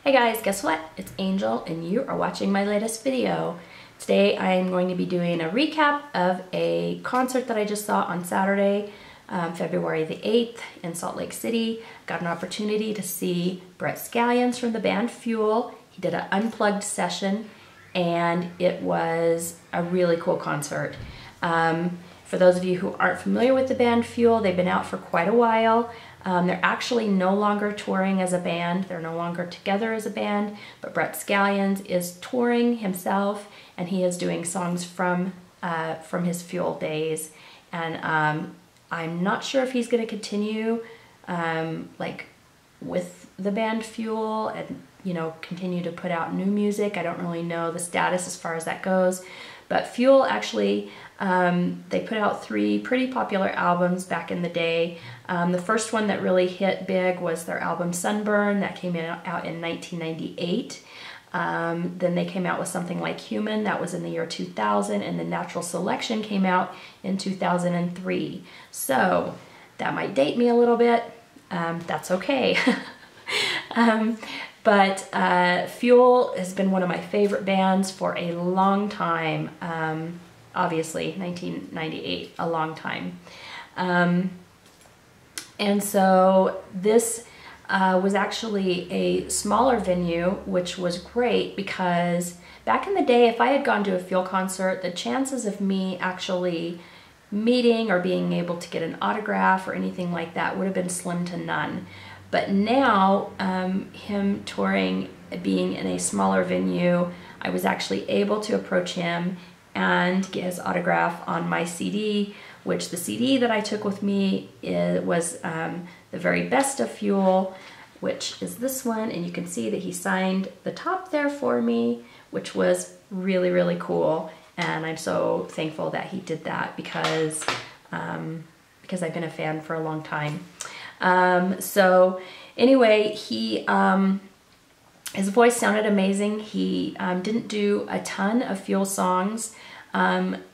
Hey guys, guess what? It's Angel and you are watching my latest video. Today I am going to be doing a recap of a concert that I just saw on Saturday, February the 8th in Salt Lake City. Got an opportunity to see Brett Scallions from the band Fuel. He did an Unplugged session and it was a really cool concert. For those of you who aren't familiar with the band Fuel, they've been out for quite a while. They're actually no longer touring as a band. They're no longer together as a band, but Brett Scallions is touring himself and he is doing songs from his Fuel days. And I'm not sure if he's going to continue like with the band Fuel and, you know, continue to put out new music. I don't really know the status as far as that goes. But Fuel actually, they put out 3 pretty popular albums back in the day. The first one that really hit big was their album Sunburn that came out in 1998. Then they came out with Something Like Human, that was in the year 2000, and then Natural Selection came out in 2003. So that might date me a little bit. That's okay. But Fuel has been one of my favorite bands for a long time. Obviously, 1998, a long time. And so this was actually a smaller venue, which was great because back in the day, if I had gone to a Fuel concert, the chances of me actually meeting or being able to get an autograph or anything like that would have been slim to none. But now, him touring, being in a smaller venue, I was actually able to approach him and get his autograph on my CD, which the CD that I took with me was The Very Best of Fuel, which is this one, and you can see that he signed the top there for me, which was really, really cool. And I'm so thankful that he did that because I've been a fan for a long time. So anyway, his voice sounded amazing. He didn't do a ton of Fuel songs.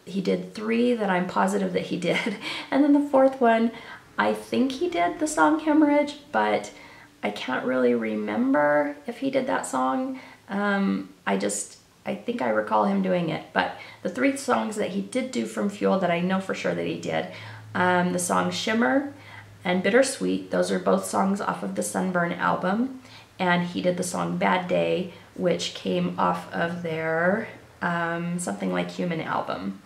He did 3 that I'm positive that he did. And then the 4th one, I think he did the song Hemorrhage, but I can't really remember if he did that song. I think I recall him doing it. But the 3 songs that he did do from Fuel that I know for sure that he did, the song Shimmer and Bittersweet, those are both songs off of the Sunburn album. And he did the song Bad Day, which came off of their Something Like Human album.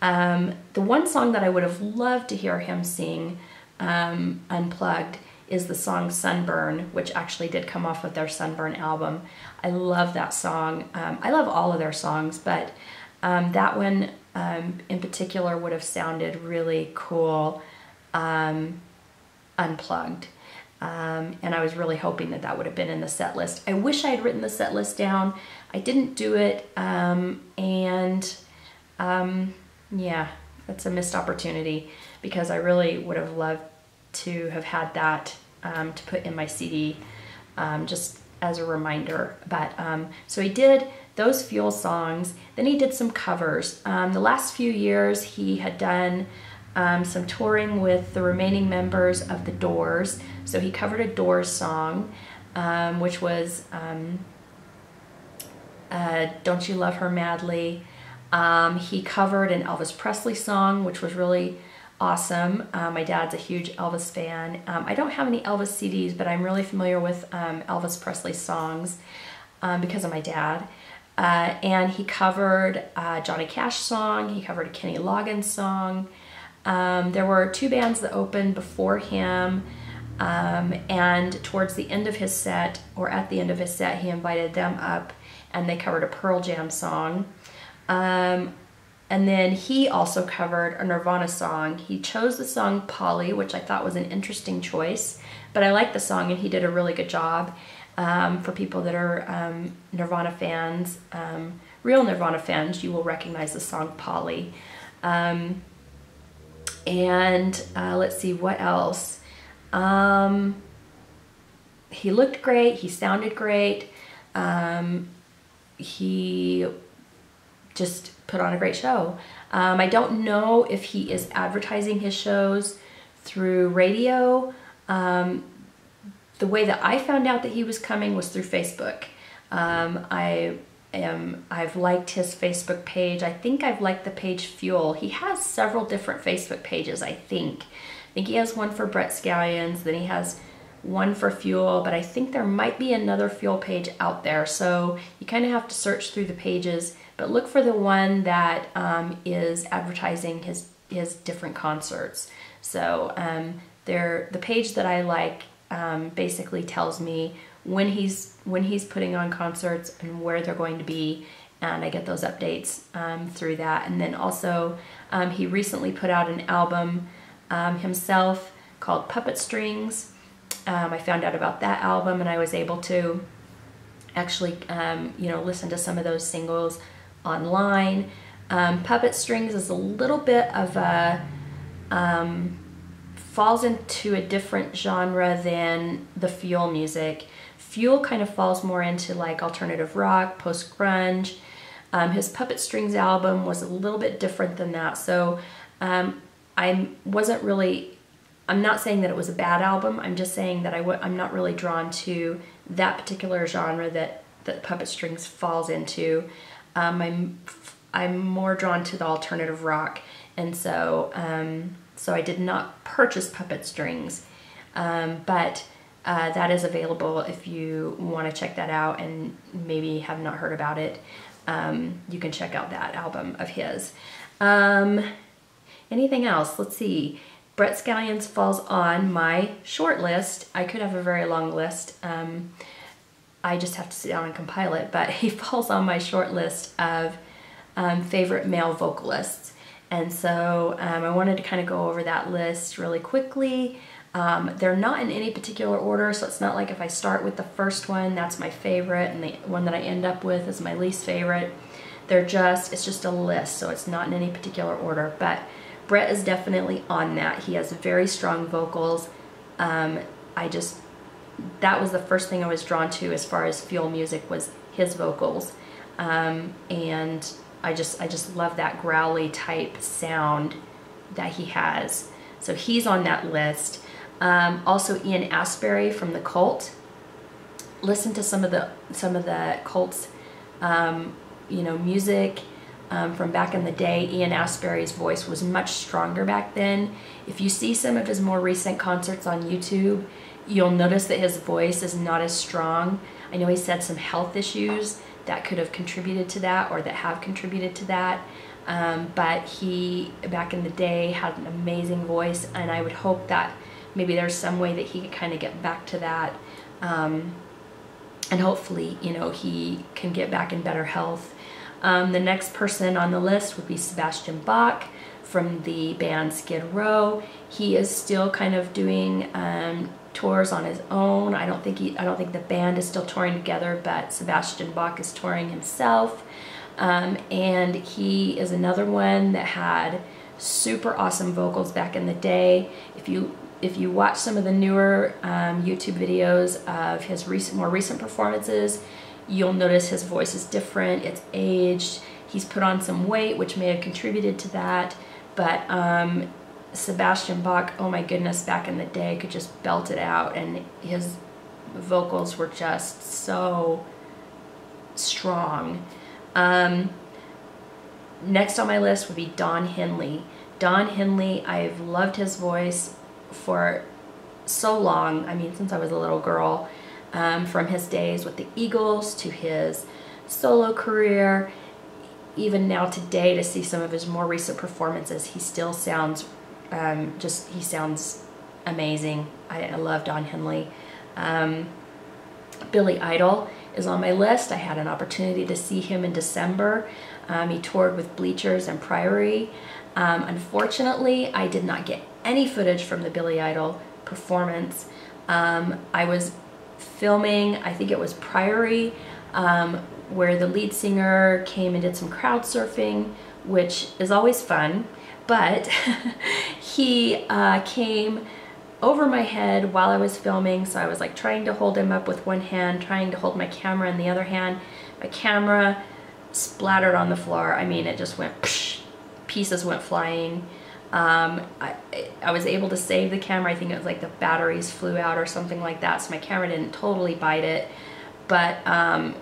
The one song that I would have loved to hear him sing Unplugged is the song Sunburn, which actually did come off of their Sunburn album. I love that song. I love all of their songs, but that one in particular would have sounded really cool Unplugged. And I was really hoping that that would have been in the set list. I wish I had written the set list down. I didn't do it, yeah, that's a missed opportunity because I really would have loved to have had that to put in my CD just as a reminder. But so he did those Fuel songs, then he did some covers. The last few years he had done some touring with the remaining members of The Doors. So he covered a Doors song, which was Don't You Love Her Madly. He covered an Elvis Presley song, which was really awesome. My dad's a huge Elvis fan. I don't have any Elvis CDs, but I'm really familiar with Elvis Presley songs because of my dad. And he covered a Johnny Cash song. He covered a Kenny Loggins song. There were 2 bands that opened before him, and towards the end of his set, or at the end of his set, he invited them up and they covered a Pearl Jam song. And then he also covered a Nirvana song. He chose the song Polly, which I thought was an interesting choice, but I like the song and he did a really good job. For people that are Nirvana fans, real Nirvana fans, you will recognize the song Polly. And let's see, what else? He looked great, he sounded great, he just put on a great show. I don't know if he is advertising his shows through radio. The way that I found out that he was coming was through Facebook. I've liked his Facebook page. I think I've liked the page Fuel. He has several different Facebook pages, I think. I think he has one for Brett Scallions, then he has one for Fuel, but I think there might be another Fuel page out there. So you kind of have to search through the pages, but look for the one that is advertising his different concerts. So the page that I like basically tells me when he's putting on concerts and where they're going to be, and I get those updates through that. And then also he recently put out an album himself called Puppet Strings. I found out about that album, and I was able to actually listen to some of those singles online. Puppet Strings is a little bit of a falls into a different genre than the Fuel music. Fuel kind of falls more into like alternative rock, post-grunge. His Puppet Strings album was a little bit different than that. So I'm not saying that it was a bad album. I'm just saying that I'm not really drawn to that particular genre that Puppet Strings falls into. I'm more drawn to the alternative rock, and so I did not purchase Puppet Strings, but that is available if you want to check that out and maybe have not heard about it. You can check out that album of his. Anything else? Let's see. Brett Scallions falls on my short list. I could have a very long list. I just have to sit down and compile it, but he falls on my short list of favorite male vocalists. And so I wanted to kind of go over that list really quickly. They're not in any particular order, so it's not like if I start with the first one, that's my favorite, and the one that I end up with is my least favorite. It's just a list, so it's not in any particular order, but Brett is definitely on that. He has very strong vocals. That was the first thing I was drawn to as far as Fuel music, was his vocals. And I just love that growly type sound that he has. So he's on that list. Also Ian Astbury from the Cult. Listen to some of the Cult's music from back in the day. Ian Astbury's voice was much stronger back then. If you see some of his more recent concerts on YouTube, you'll notice that his voice is not as strong. I know he's had some health issues that could have contributed to that, or that have contributed to that. But he, back in the day, had an amazing voice, and I would hope that maybe there's some way that he could kind of get back to that. And hopefully, he can get back in better health. The next person on the list would be Sebastian Bach from the band Skid Row. He is still kind of doing tours on his own. I don't think the band is still touring together, but Sebastian Bach is touring himself. And he is another one that had super awesome vocals back in the day. If you watch some of the newer YouTube videos of his more recent performances, you'll notice his voice is different. It's aged. He's put on some weight, which may have contributed to that. But Sebastian Bach, oh my goodness, back in the day could just belt it out, and his vocals were just so strong. Next on my list would be Don Henley. Don Henley, I've loved his voice for so long. I mean, since I was a little girl. From his days with the Eagles to his solo career, even now today, to see some of his more recent performances, he still sounds he sounds amazing. I love Don Henley. Billy Idol is on my list. I had an opportunity to see him in December. He toured with Bleachers and Priory. Unfortunately, I did not get any footage from the Billy Idol performance. I was filming, I think it was Priory, where the lead singer came and did some crowd surfing, which is always fun, but he came over my head while I was filming, so I was like trying to hold him up with one hand, trying to hold my camera in the other hand. My camera splattered on the floor. I mean, it just went psh, pieces went flying. I was able to save the camera. I think it was like the batteries flew out or something like that, so my camera didn't totally bite it, but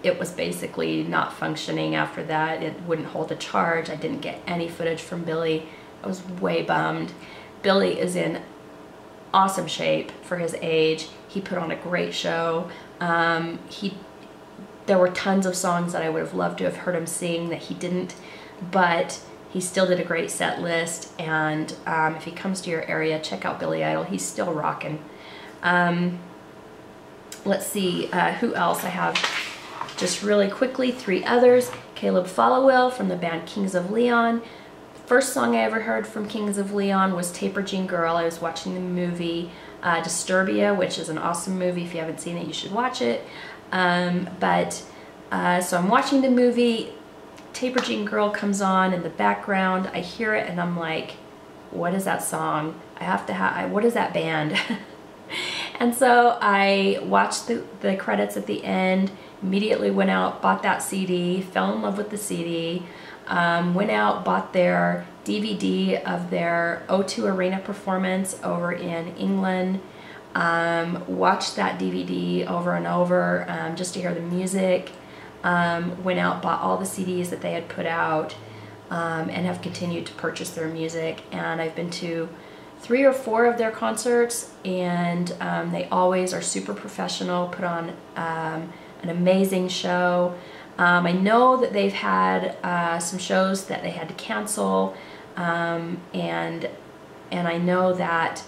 it was basically not functioning after that. It wouldn't hold a charge. I didn't get any footage from Billy. I was way bummed. Billy is in awesome shape for his age. He put on a great show. There were tons of songs that I would have loved to have heard him sing that he didn't, but he still did a great set list. And if he comes to your area, check out Billy Idol. He's still rocking. Let's see who else I have. Just really quickly, 3 others. Caleb Followill from the band Kings of Leon. First song I ever heard from Kings of Leon was Taper Jean Girl. I was watching the movie Disturbia, which is an awesome movie. If you haven't seen it, you should watch it. So I'm watching the movie, Taper Jean Girl comes on in the background. I hear it and I'm like, what is that song? I have to have, what is that band? And so I watched the credits at the end, immediately went out, bought that CD, fell in love with the CD, went out, bought their DVD of their O2 Arena performance over in England, watched that DVD over and over just to hear the music, went out, bought all the CDs that they had put out, and have continued to purchase their music. And I've been to 3 or 4 of their concerts, and they always are super professional, put on an amazing show. I know that they've had some shows that they had to cancel, and I know that,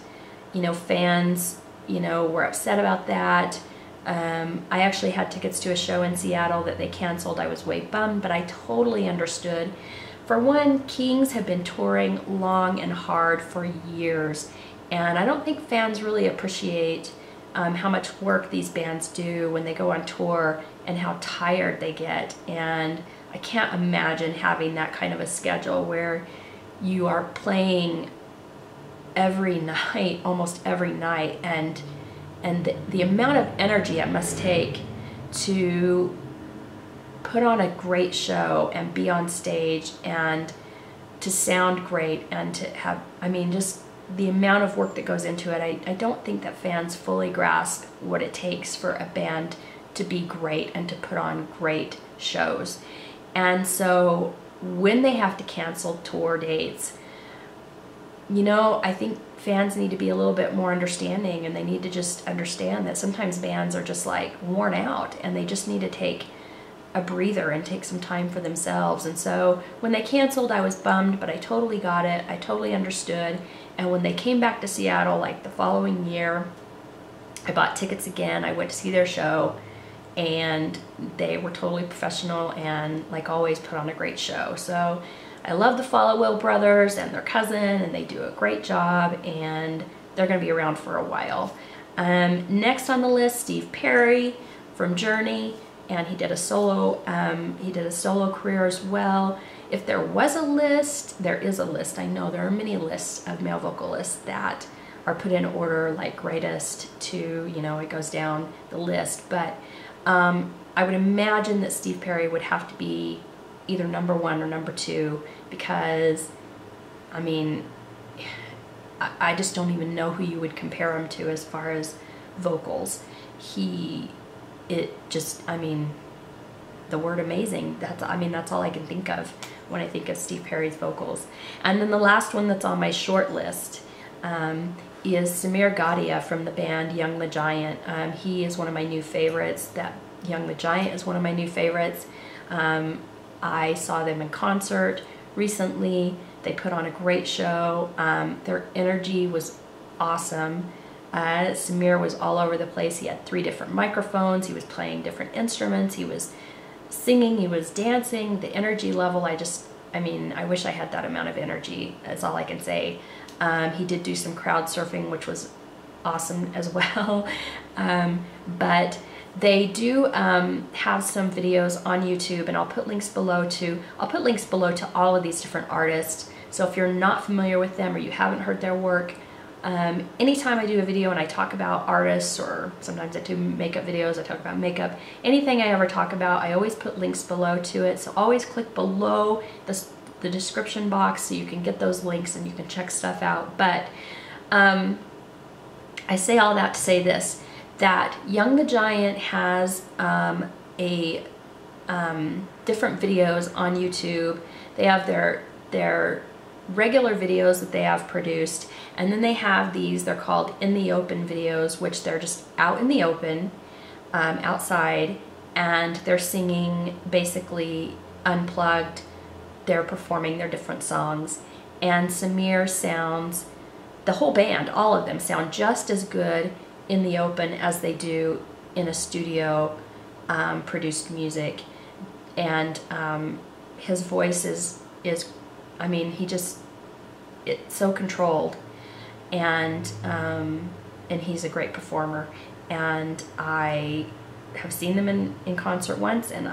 you know, fans, you know, were upset about that. I actually had tickets to a show in Seattle that they canceled. I was way bummed, but I totally understood. For one, Kings have been touring long and hard for years, and I don't think fans really appreciate how much work these bands do when they go on tour and how tired they get. And I can't imagine having that kind of a schedule where you are playing every night, almost every night, and the amount of energy it must take to put on a great show and be on stage and to sound great and to have, I mean, just the amount of work that goes into it. I don't think that fans fully grasp what it takes for a band to be great and to put on great shows. And so when they have to cancel tour dates, you know, I think fans need to be a little bit more understanding, and they need to just understand that sometimes bands are just like worn out and they just need to take a breather and take some time for themselves. And so when they canceled, I was bummed, but I totally got it. I totally understood. And when they came back to Seattle, like the following year, I bought tickets again. I went to see their show, and they were totally professional and, like always, put on a great show. So I love the Followill brothers and their cousin, and they do a great job, and they're going to be around for a while. Next on the list, Steve Perry from Journey, and he did a solo career as well. If there was a list, there is a list. I know there are many lists of male vocalists that are put in order, like greatest to, you know, it goes down the list. But I would imagine that Steve Perry would have to be either number 1 or number 2, because, I mean, I just don't even know who you would compare him to as far as vocals. I mean, the word amazing, that's all I can think of when I think of Steve Perry's vocals. And then the last one that's on my short list is Samir Gadia from the band Young the Giant. He is one of my new favorites. Young the Giant is one of my new favorites. I saw them in concert recently. They put on a great show. Their energy was awesome. Samir was all over the place. He had 3 different microphones. He was playing different instruments. He was singing. He was dancing. The energy level, I mean, I wish I had that amount of energy. That's all I can say. He did do some crowd surfing, which was awesome as well. But they do have some videos on YouTube, and I'll put links below to all of these different artists. So if you're not familiar with them or you haven't heard their work, anytime I do a video and I talk about artists, or sometimes I do makeup videos, I talk about makeup, anything I ever talk about, I always put links below to it. So always click below the description box so you can get those links and you can check stuff out. But I say all that to say this, that Young the Giant has different videos on YouTube. They have their regular videos that they have produced, and then they have these, they're called in the open videos, which they're just out in the open, outside, and they're singing basically unplugged. They're performing their different songs, and Samir sounds, the whole band, all of them sound just as good in the open as they do in a studio produced music. And his voice is I mean, it's so controlled, and he's a great performer. And I have seen them in concert once, and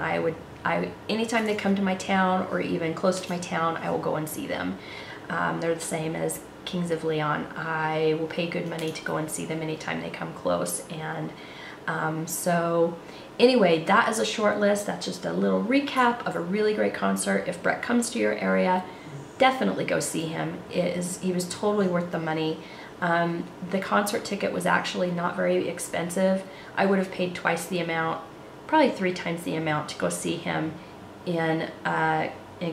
anytime they come to my town or even close to my town, I will go and see them. They're the same as Kings of Leon. I will pay good money to go and see them anytime they come close. And so anyway, that is a short list. That's just a little recap of a really great concert. If Brett comes to your area, definitely go see him. He was totally worth the money. The concert ticket was actually not very expensive. I would have paid twice the amount, probably 3 times the amount, to go see him in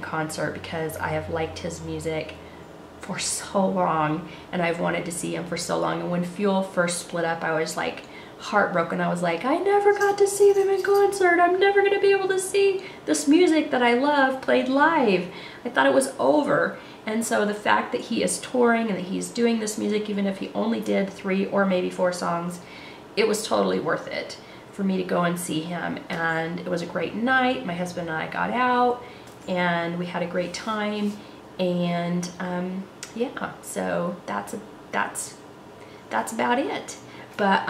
concert, because I have liked his music for so long, and I've wanted to see him for so long. And when Fuel first split up, I was like heartbroken. I was like, I never got to see them in concert. I'm never going to be able to see this music that I love played live. I thought it was over. And so the fact that he is touring and that he's doing this music, even if he only did 3 or maybe 4 songs, it was totally worth it for me to go and see him. And it was a great night. My husband and I got out and we had a great time. And yeah, so that's about it. But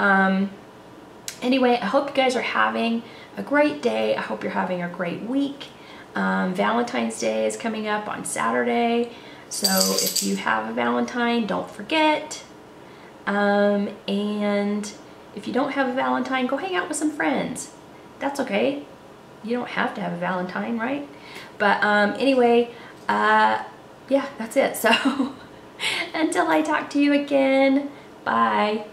anyway, I hope you guys are having a great day. I hope you're having a great week. Valentine's Day is coming up on Saturday, so if you have a Valentine, don't forget. And if you don't have a Valentine, go hang out with some friends. That's okay. You don't have to have a Valentine, right? But anyway, yeah, that's it. So until I talk to you again, bye.